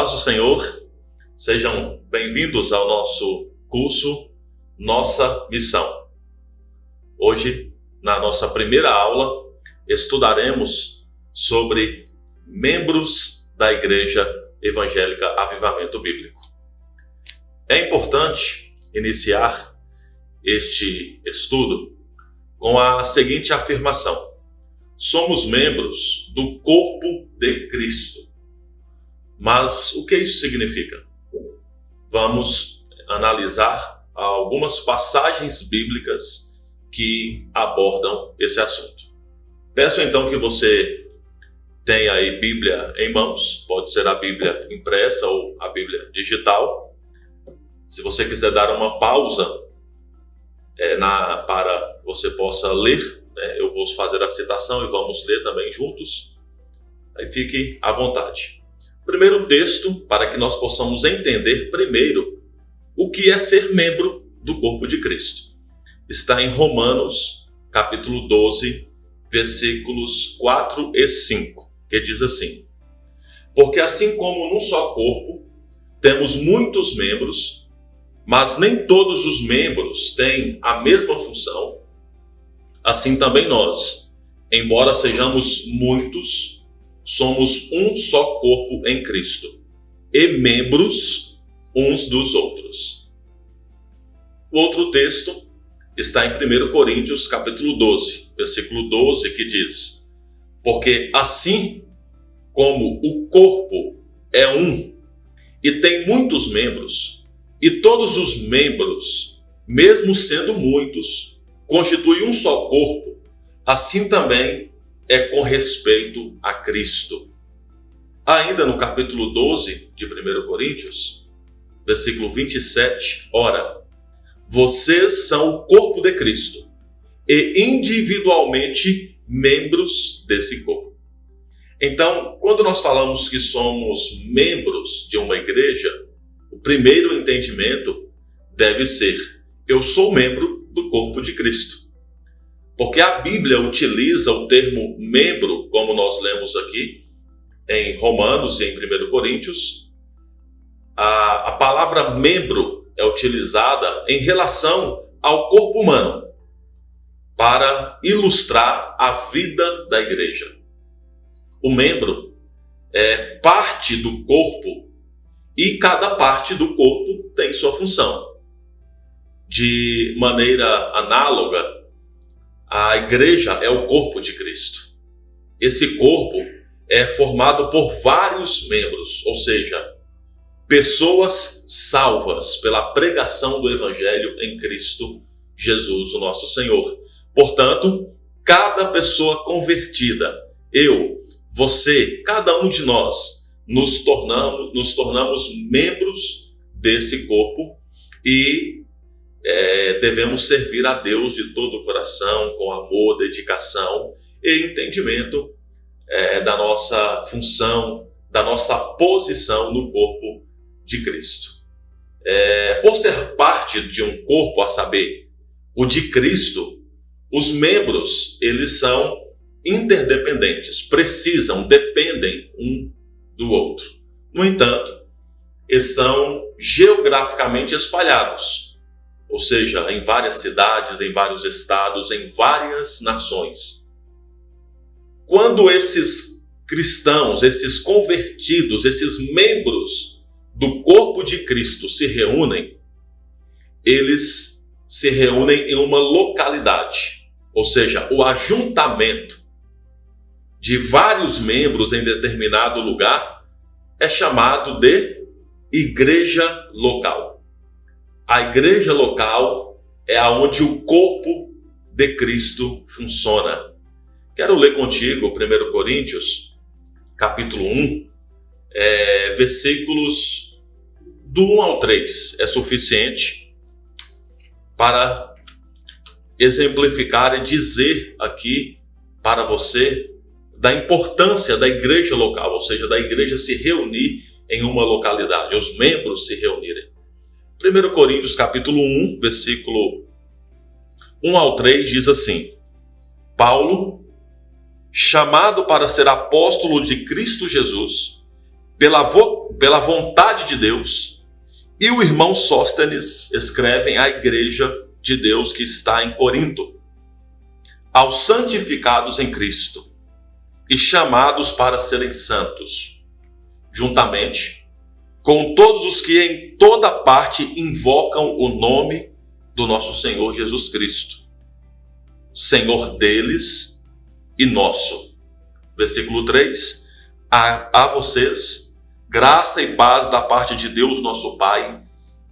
Paz do Senhor, sejam bem-vindos ao nosso curso Nossa Missão. Hoje, na nossa primeira aula, estudaremos sobre membros da Igreja Evangélica Avivamento Bíblico. É importante iniciar este estudo com a seguinte afirmação: somos membros do corpo de Cristo. Mas o que isso significa? Vamos analisar algumas passagens bíblicas que abordam esse assunto. Peço então que você tenha aí Bíblia em mãos, pode ser a Bíblia impressa ou a Bíblia digital. Se você quiser dar uma pausa para que você possa ler, eu vou fazer a citação e vamos ler também juntos. Aí fique à vontade. Primeiro texto, para que nós possamos entender primeiro o que é ser membro do corpo de Cristo. Está em Romanos, capítulo 12, versículos 4 e 5, que diz assim: porque assim como num só corpo temos muitos membros, mas nem todos os membros têm a mesma função, assim também nós, embora sejamos muitos, somos um só corpo em Cristo e membros uns dos outros. O outro texto está em 1 Coríntios capítulo 12, versículo 12, que diz: porque assim como o corpo é um e tem muitos membros, e todos os membros, mesmo sendo muitos, constituem um só corpo, assim também é com respeito a Cristo. Ainda no capítulo 12 de 1 Coríntios, versículo 27, ora, vocês são o corpo de Cristo e individualmente membros desse corpo. Então, quando nós falamos que somos membros de uma igreja, o primeiro entendimento deve ser: eu sou membro do corpo de Cristo. Porque a Bíblia utiliza o termo membro, como nós lemos aqui em Romanos e em 1 Coríntios. A palavra membro é utilizada em relação ao corpo humano, para ilustrar a vida da igreja. O membro é parte do corpo e cada parte do corpo tem sua função. De maneira análoga, a igreja é o corpo de Cristo. Esse corpo é formado por vários membros, ou seja, pessoas salvas pela pregação do Evangelho em Cristo Jesus, o nosso Senhor. Portanto, cada pessoa convertida, eu, você, cada um de nós, nos tornamos membros desse corpo e devemos servir a Deus de todo o coração, com amor, dedicação e entendimento da nossa função, da nossa posição no corpo de Cristo. Por ser parte de um corpo, a saber, o de Cristo, os membros, eles são interdependentes, dependem um do outro. No entanto, estão geograficamente espalhados, ou seja, em várias cidades, em vários estados, em várias nações. Quando esses cristãos, esses convertidos, esses membros do corpo de Cristo se reúnem, eles se reúnem em uma localidade, ou seja, o ajuntamento de vários membros em determinado lugar é chamado de igreja local. A igreja local é onde o corpo de Cristo funciona. Quero ler contigo 1 Coríntios, capítulo 1, versículos do 1 ao 3. É suficiente para exemplificar e dizer aqui para você da importância da igreja local, ou seja, da igreja se reunir em uma localidade, os membros se reunirem. 1 Coríntios capítulo 1, versículo 1 ao 3 diz assim: Paulo, chamado para ser apóstolo de Cristo Jesus, pela pela vontade de Deus, e o irmão Sóstenes escrevem à igreja de Deus que está em Corinto, aos santificados em Cristo e chamados para serem santos, juntamente com todos os que em toda parte invocam o nome do nosso Senhor Jesus Cristo, Senhor deles e nosso. Versículo 3, a vocês, graça e paz da parte de Deus nosso Pai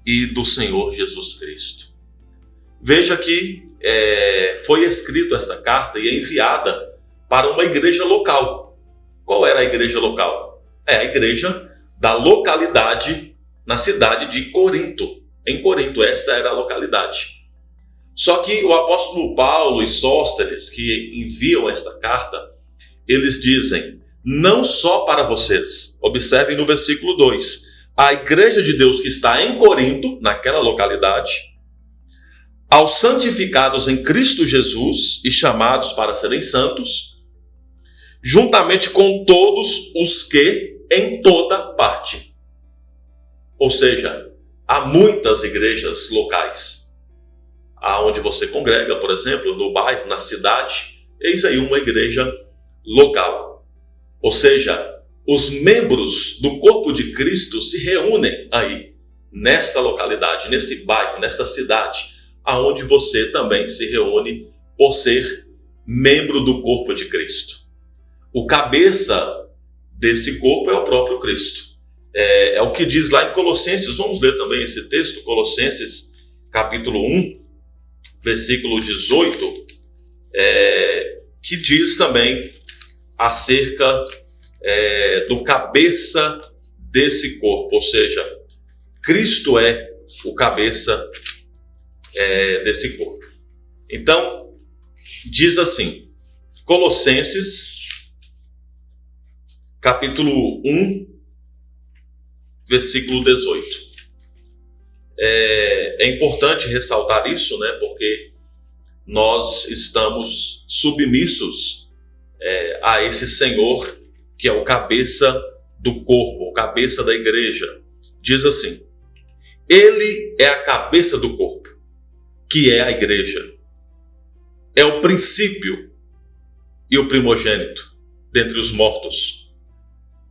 e do Senhor Jesus Cristo. Veja que foi escrita esta carta e é enviada para uma igreja local. Qual era a igreja local? É a igreja da localidade na cidade de Corinto. Em Corinto, esta era a localidade. Só que o apóstolo Paulo e Sóstenes, que enviam esta carta, eles dizem, não só para vocês. Observem no versículo 2. A igreja de Deus que está em Corinto, naquela localidade, aos santificados em Cristo Jesus e chamados para serem santos, juntamente com todos os que em toda parte. Ou seja, há muitas igrejas locais. Aonde você congrega, por exemplo, no bairro, na cidade, eis aí uma igreja local. Ou seja, os membros do corpo de Cristo se reúnem aí, nesta localidade, nesse bairro, nesta cidade, aonde você também se reúne por ser membro do corpo de Cristo. O cabeça desse corpo é o próprio Cristo. É o que diz lá em Colossenses. Vamos ler também esse texto, Colossenses capítulo 1, versículo 18, que diz também acerca do cabeça desse corpo, ou seja, Cristo é o cabeça desse corpo. Então, diz assim, Colossenses capítulo 1, versículo 18. É importante ressaltar isso, né? Porque nós estamos submissos a esse Senhor, que é o cabeça do corpo, o cabeça da igreja. Diz assim, ele é a cabeça do corpo, que é a igreja. É o princípio e o primogênito dentre os mortos,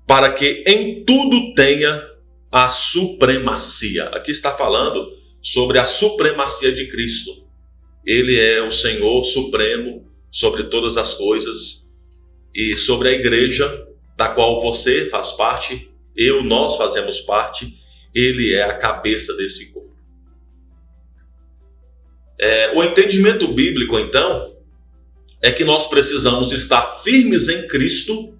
para que em tudo tenha a supremacia. Aqui está falando sobre a supremacia de Cristo. Ele é o Senhor supremo sobre todas as coisas e sobre a igreja da qual você faz parte, nós fazemos parte. Ele é a cabeça desse corpo. O entendimento bíblico, então, é que nós precisamos estar firmes em Cristo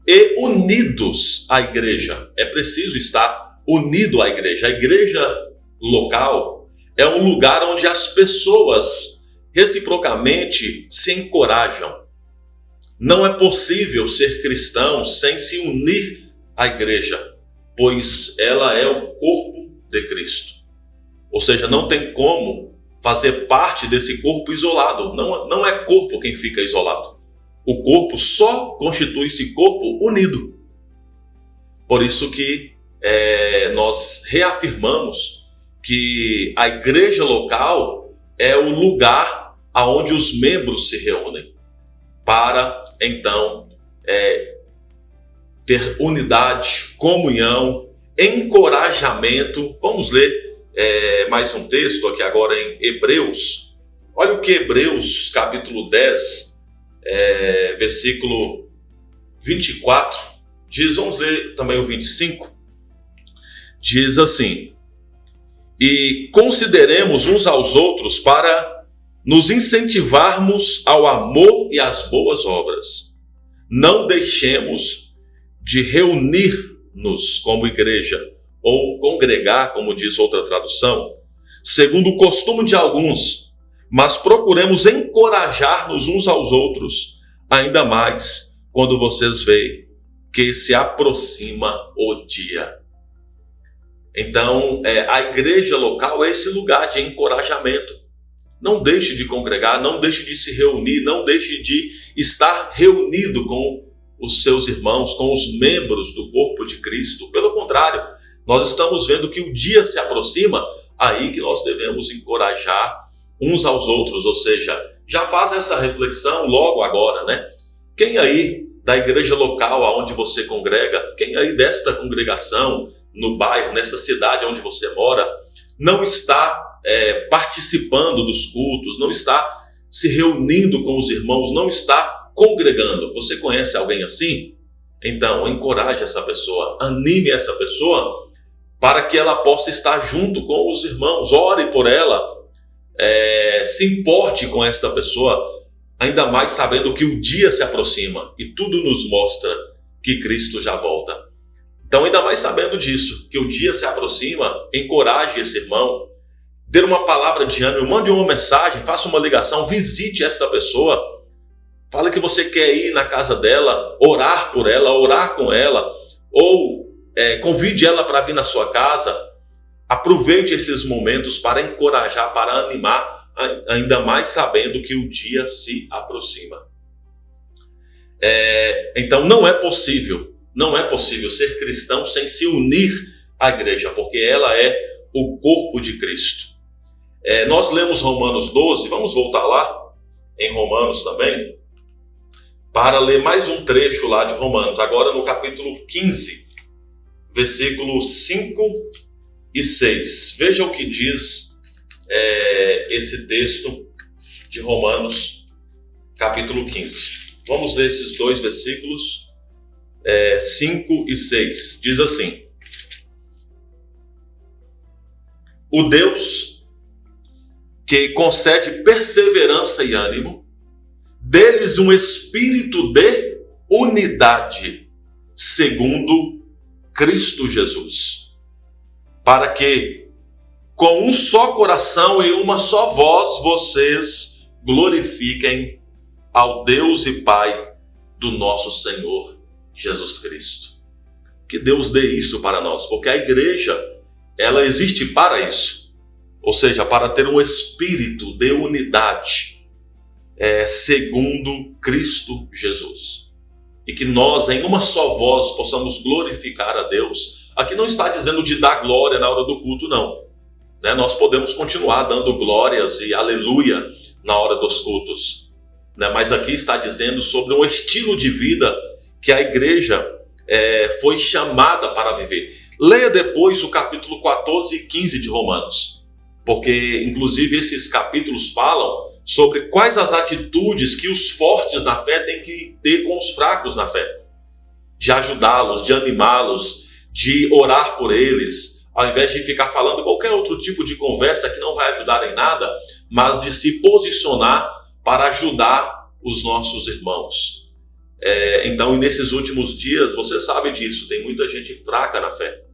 e unidos à igreja. É preciso estar unido à igreja. A igreja local é um lugar onde as pessoas reciprocamente se encorajam. Não é possível ser cristão sem se unir à igreja, pois ela é o corpo de Cristo. Ou seja, não tem como fazer parte desse corpo isolado. Não é corpo quem fica isolado. O corpo só constitui-se corpo unido. Por isso que nós reafirmamos que a igreja local é o lugar aonde os membros se reúnem para, então, ter unidade, comunhão, encorajamento. Vamos ler mais um texto aqui agora em Hebreus. Olha o que Hebreus, capítulo 10, versículo 24, diz. Vamos ler também o 25. Diz assim, e consideremos uns aos outros para nos incentivarmos ao amor e às boas obras. Não deixemos de reunir-nos como igreja, ou congregar, como diz outra tradução, segundo o costume de alguns, mas procuremos encorajar-nos uns aos outros, ainda mais quando vocês veem que se aproxima o dia. Então, a igreja local é esse lugar de encorajamento. Não deixe de congregar, não deixe de se reunir, não deixe de estar reunido com os seus irmãos, com os membros do corpo de Cristo. Pelo contrário, nós estamos vendo que o dia se aproxima, aí que nós devemos encorajar uns aos outros, ou seja, já faz essa reflexão logo agora, né? Quem aí da igreja local aonde você congrega, quem aí desta congregação, no bairro, nessa cidade onde você mora, não está participando dos cultos, não está se reunindo com os irmãos, não está congregando? Você conhece alguém assim? Então, encoraje essa pessoa, anime essa pessoa para que ela possa estar junto com os irmãos. Ore por ela, se importe com esta pessoa, ainda mais sabendo que o dia se aproxima e tudo nos mostra que Cristo já volta. Então, ainda mais sabendo disso, que o dia se aproxima, encoraje esse irmão, dê uma palavra de ânimo, mande uma mensagem, faça uma ligação, visite esta pessoa, fale que você quer ir na casa dela, orar por ela, orar com ela, ou convide ela para vir na sua casa. Aproveite esses momentos para encorajar, para animar, ainda mais sabendo que o dia se aproxima. Então não é possível ser cristão sem se unir à igreja, porque ela é o corpo de Cristo. Nós lemos Romanos 12, vamos voltar lá em Romanos também, para ler mais um trecho lá de Romanos, agora no capítulo 15, versículos 5 e 6. Veja o que diz esse texto de Romanos, capítulo 15. Vamos ler esses dois versículos, 5 e 6. Diz assim: o Deus que concede perseverança e ânimo, deles um espírito de unidade, segundo Cristo Jesus, para que, com um só coração e uma só voz, vocês glorifiquem ao Deus e Pai do nosso Senhor Jesus Cristo. Que Deus dê isso para nós, porque a igreja, ela existe para isso. Ou seja, para ter um espírito de unidade, segundo Cristo Jesus. E que nós, em uma só voz, possamos glorificar a Deus. Aqui não está dizendo de dar glória na hora do culto, não. Nós podemos continuar dando glórias e aleluia na hora dos cultos. Mas aqui está dizendo sobre um estilo de vida que a igreja foi chamada para viver. Leia depois o capítulo 14 e 15 de Romanos. Porque, inclusive, esses capítulos falam sobre quais as atitudes que os fortes na fé têm que ter com os fracos na fé. De ajudá-los, de animá-los, de orar por eles, ao invés de ficar falando qualquer outro tipo de conversa que não vai ajudar em nada, mas de se posicionar para ajudar os nossos irmãos. Então, nesses últimos dias, você sabe disso, tem muita gente fraca na fé.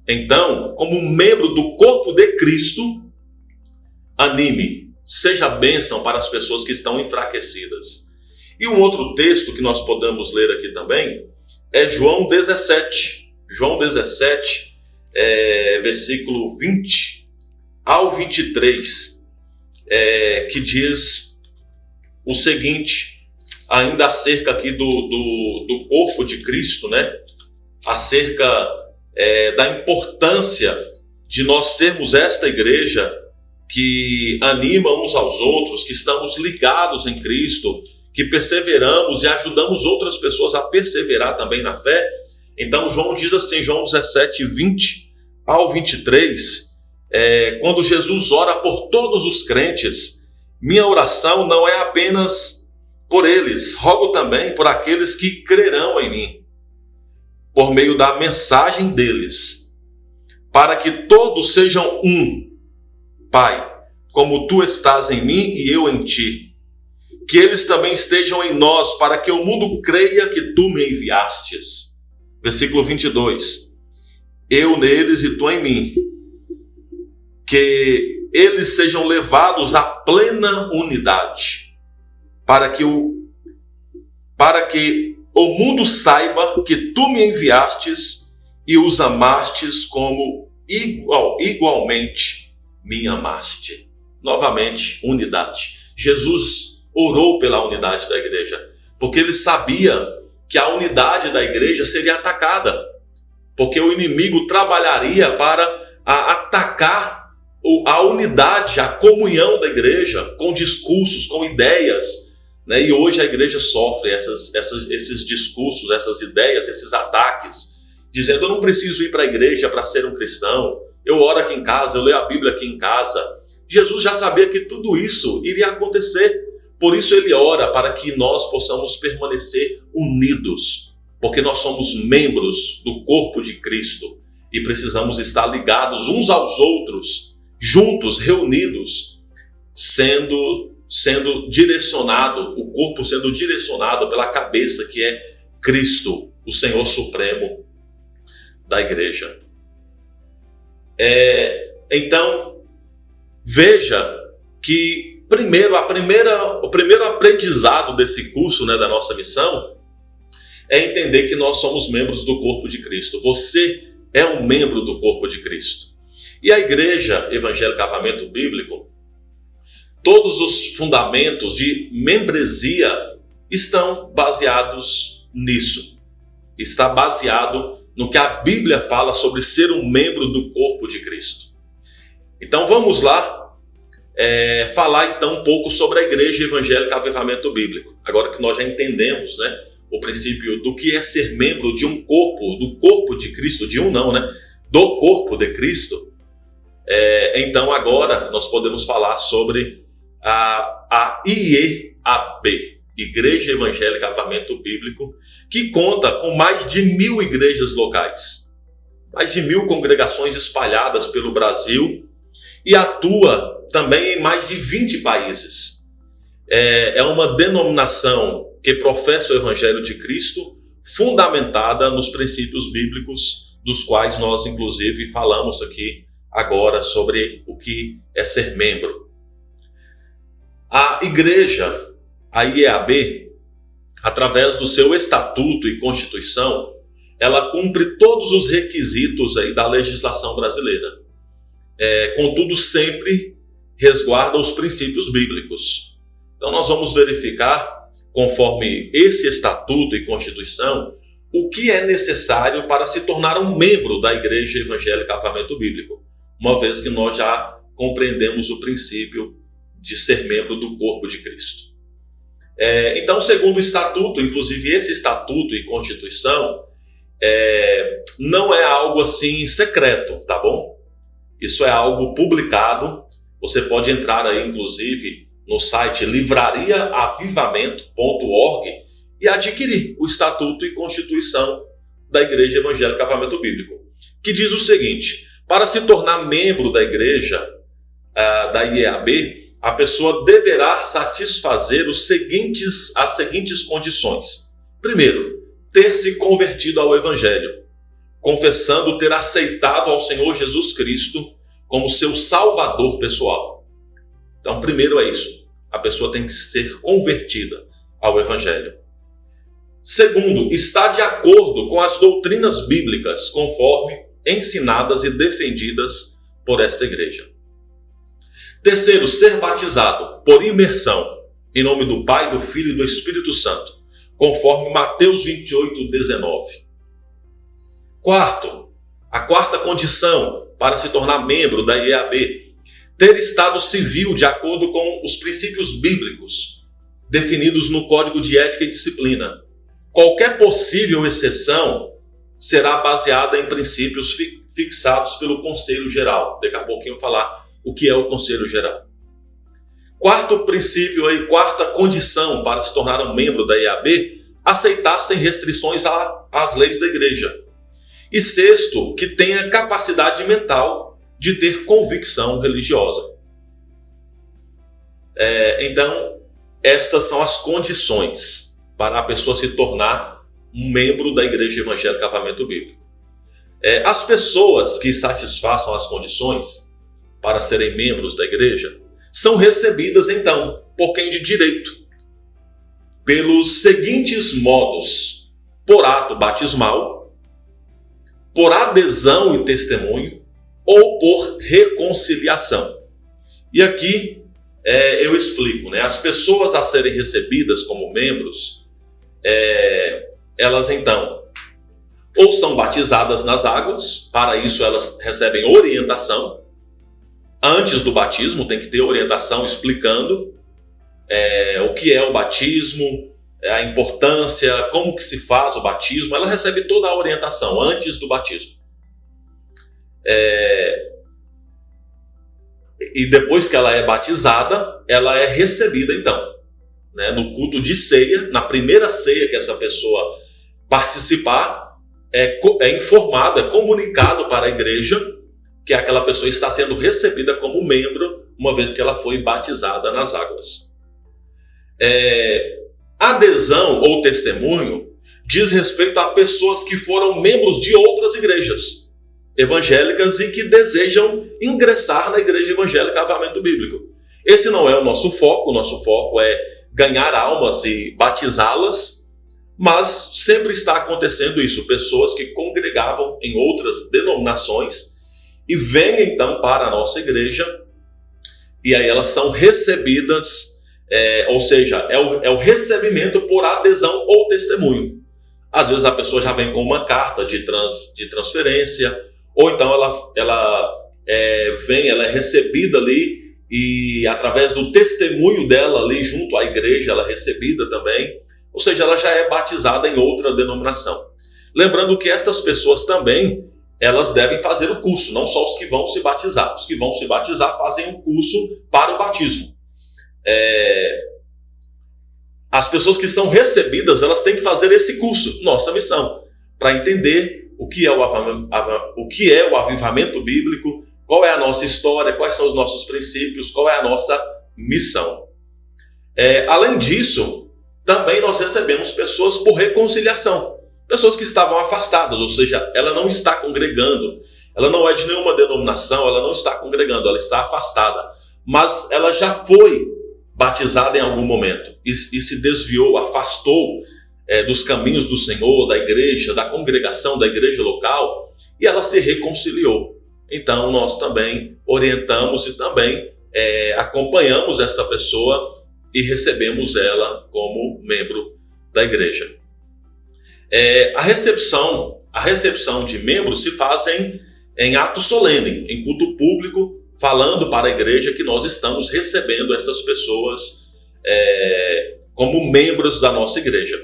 Então, como membro do corpo de Cristo, anime, seja bênção para as pessoas que estão enfraquecidas. E um outro texto que nós podemos ler aqui também é João 17. João 17, versículo 20 ao 23, que diz o seguinte, ainda acerca aqui do corpo de Cristo, acerca da importância de nós sermos esta igreja que anima uns aos outros, que estamos ligados em Cristo, que perseveramos e ajudamos outras pessoas a perseverar também na fé. Então João diz assim, João 17, 20 ao 23, quando Jesus ora por todos os crentes, minha oração não é apenas por eles, rogo também por aqueles que crerão em mim, por meio da mensagem deles, para que todos sejam um. Pai, como tu estás em mim e eu em ti, que eles também estejam em nós, para que o mundo creia que tu me enviastes. Versículo 22. Eu neles e tu em mim, que eles sejam levados à plena unidade, para que o mundo saiba que tu me enviastes e os amastes como igualmente me amaste. Novamente, unidade. Jesus orou pela unidade da igreja, porque ele sabia que a unidade da igreja seria atacada, porque o inimigo trabalharia para atacar a unidade, a comunhão da igreja, com discursos, com ideias, né? E hoje a igreja sofre esses discursos, essas ideias, esses ataques, dizendo: eu não preciso ir para a igreja para ser um cristão, eu oro aqui em casa, eu leio a Bíblia aqui em casa. Jesus já sabia que tudo isso iria acontecer, por isso ele ora para que nós possamos permanecer unidos, porque nós somos membros do corpo de Cristo e precisamos estar ligados uns aos outros, juntos, reunidos, sendo direcionado, o corpo sendo direcionado pela cabeça, que é Cristo, o Senhor Supremo da igreja. Então, veja que o primeiro aprendizado desse curso, né, da nossa missão, é entender que nós somos membros do corpo de Cristo. Você é um membro do corpo de Cristo. E a Igreja Evangélica Avivamento Bíblico, todos os fundamentos de membresia estão baseados nisso. Está baseado no que a Bíblia fala sobre ser um membro do corpo de Cristo. Então vamos lá falar então um pouco sobre a Igreja Evangélica Avivamento Bíblico. Agora que nós já entendemos, né, o princípio do que é ser membro de um corpo, do corpo de Cristo, de um não, né, do corpo de Cristo, então agora nós podemos falar sobre a IEAB, Igreja Evangélica Avivamento Bíblico, que conta com mais de 1.000 igrejas locais, mais de 1.000 congregações espalhadas pelo Brasil e atua também em mais de 20 países. É uma denominação que professa o Evangelho de Cristo, fundamentada nos princípios bíblicos, dos quais nós, inclusive, falamos aqui agora sobre o que é ser membro. A igreja, a IEAB, através do seu estatuto e constituição, ela cumpre todos os requisitos aí da legislação brasileira. Contudo, sempre resguarda os princípios bíblicos. Então nós vamos verificar, conforme esse estatuto e constituição, o que é necessário para se tornar um membro da Igreja Evangélica Avivamento Bíblico, uma vez que nós já compreendemos o princípio de ser membro do corpo de Cristo. Então, segundo o estatuto, inclusive esse estatuto e constituição, não é algo assim secreto, tá bom? Isso é algo publicado. Você pode entrar aí, inclusive, no site livrariaavivamento.org e adquirir o Estatuto e Constituição da Igreja Evangélica Avivamento Bíblico, que diz o seguinte: para se tornar membro da igreja, da IEAB, a pessoa deverá satisfazer as seguintes condições. Primeiro, ter se convertido ao Evangelho, confessando ter aceitado ao Senhor Jesus Cristo como seu Salvador pessoal. Então, primeiro é isso. A pessoa tem que ser convertida ao Evangelho. Segundo, estar de acordo com as doutrinas bíblicas, conforme ensinadas e defendidas por esta igreja. Terceiro, ser batizado por imersão, em nome do Pai, do Filho e do Espírito Santo, conforme Mateus 28:19. Quarto, a quarta condição para se tornar membro da IEAB: ter estado civil de acordo com os princípios bíblicos definidos no Código de Ética e Disciplina. Qualquer possível exceção será baseada em princípios fixados pelo Conselho Geral. Daqui a pouquinho eu vou falar o que é o Conselho Geral. Quarto princípio aí, quarta condição para se tornar um membro da IEAB: aceitar sem restrições às leis da igreja. E sexto, que tenha capacidade mental de ter convicção religiosa. Então, estas são as condições para a pessoa se tornar um membro da Igreja Evangélica Avivamento Bíblico. As pessoas que satisfaçam as condições para serem membros da igreja são recebidas, então, por quem de direito, pelos seguintes modos: por ato batismal, por adesão e testemunho, ou por reconciliação. E aqui eu explico, né? As pessoas a serem recebidas como membros, elas então ou são batizadas nas águas, para isso elas recebem orientação. Antes do batismo tem que ter orientação explicando o que é o batismo, a importância, como que se faz o batismo. Ela recebe toda a orientação antes do batismo. E depois que ela é batizada, ela é recebida então, né, no culto de ceia, na primeira ceia que essa pessoa participar, é informado, é comunicado para a igreja que aquela pessoa está sendo recebida como membro, uma vez que ela foi batizada nas águas. Adesão ou testemunho diz respeito a pessoas que foram membros de outras igrejas evangélicas e que desejam ingressar na igreja evangélica Avivamento Bíblico. Esse não é o nosso foco é ganhar almas e batizá-las, mas sempre está acontecendo isso, pessoas que congregavam em outras denominações e vêm então para a nossa igreja, e aí elas são recebidas, ou seja, é o recebimento por adesão ou testemunho. Às vezes a pessoa já vem com uma carta de transferência, ou então ela é recebida ali, e através do testemunho dela ali junto à igreja, ela é recebida também. Ou seja, ela já é batizada em outra denominação. Lembrando que estas pessoas também, elas devem fazer o curso, não só os que vão se batizar. Os que vão se batizar fazem um curso para o batismo. As pessoas que são recebidas, elas têm que fazer esse curso, nossa missão, para entender o que é o avivamento bíblico, qual é a nossa história, quais são os nossos princípios, qual é a nossa missão. Além disso, também nós recebemos pessoas por reconciliação, pessoas que estavam afastadas, ou seja, ela não está congregando, ela não é de nenhuma denominação, ela não está congregando, ela está afastada, mas ela já foi batizada em algum momento e se desviou, afastou dos caminhos do Senhor, da igreja, da congregação, da igreja local, e ela se reconciliou. Então nós também orientamos e também acompanhamos esta pessoa e recebemos ela como membro da igreja. A recepção de membros se faz em ato solene, em culto público, falando para a igreja que nós estamos recebendo essas pessoas como membros da nossa igreja.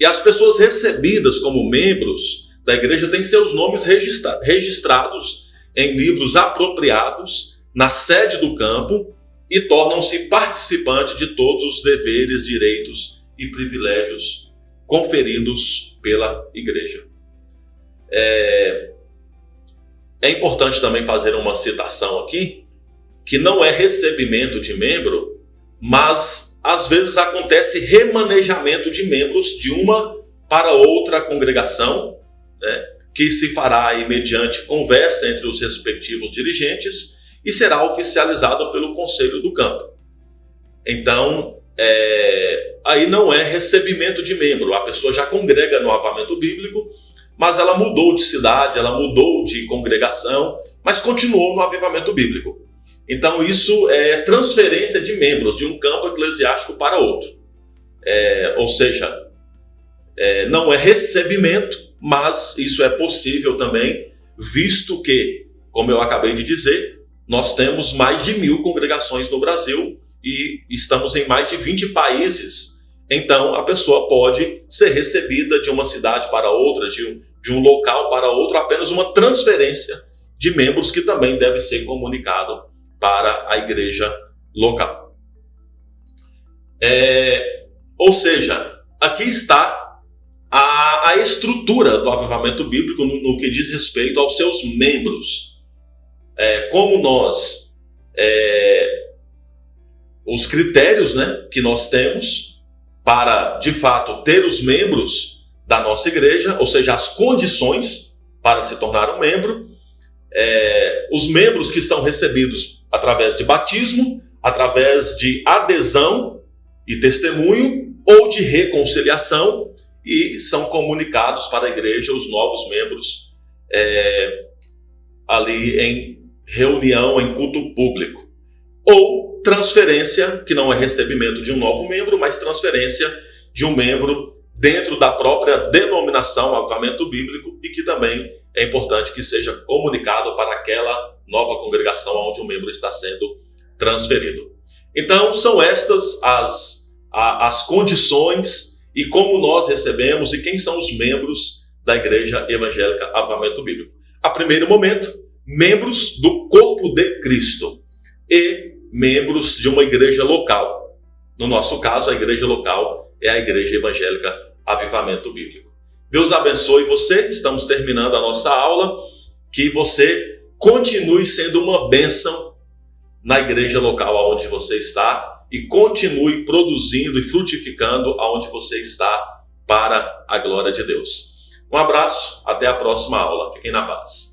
E as pessoas recebidas como membros da igreja têm seus nomes registrados em livros apropriados na sede do campo, e tornam-se participantes de todos os deveres, direitos e privilégios conferidos pela igreja. É importante também fazer uma citação aqui, que não é recebimento de membro, mas às vezes acontece remanejamento de membros de uma para outra congregação, né, que se fará aí mediante conversa entre os respectivos dirigentes, e será oficializado pelo Conselho do Campo. Então, aí não é recebimento de membro, a pessoa já congrega no Avivamento Bíblico, mas ela mudou de cidade, ela mudou de congregação, mas continuou no Avivamento Bíblico. Então isso é transferência de membros de um campo eclesiástico para outro. Ou seja, não é recebimento, mas isso é possível também, visto que, como eu acabei de dizer, nós temos mais de 1.000 congregações no Brasil e estamos em mais de 20 países. Então, a pessoa pode ser recebida de uma cidade para outra, de um local para outro, apenas uma transferência de membros que também deve ser comunicado para a igreja local. Ou seja, aqui está a estrutura do avivamento bíblico no que diz respeito aos seus membros. Como nós, os critérios, né, que nós temos para, de fato, ter os membros da nossa igreja, ou seja, as condições para se tornar um membro, os membros que são recebidos através de batismo, através de adesão e testemunho, ou de reconciliação, e são comunicados para a igreja os novos membros ali em reunião, em culto público. Ou transferência, que não é recebimento de um novo membro, mas transferência de um membro dentro da própria denominação Avivamento Bíblico e que também é importante que seja comunicado para aquela nova congregação onde o membro está sendo transferido. Então, são estas as condições e como nós recebemos e quem são os membros da Igreja Evangélica Avivamento Bíblico. A primeiro momento, membros do corpo de Cristo e membros de uma igreja local. No nosso caso, a igreja local é a Igreja Evangélica Avivamento Bíblico. Deus abençoe você. Estamos terminando a nossa aula. Que você continue sendo uma bênção na igreja local onde você está e continue produzindo e frutificando aonde você está para a glória de Deus. Um abraço, até a próxima aula. Fiquem na paz.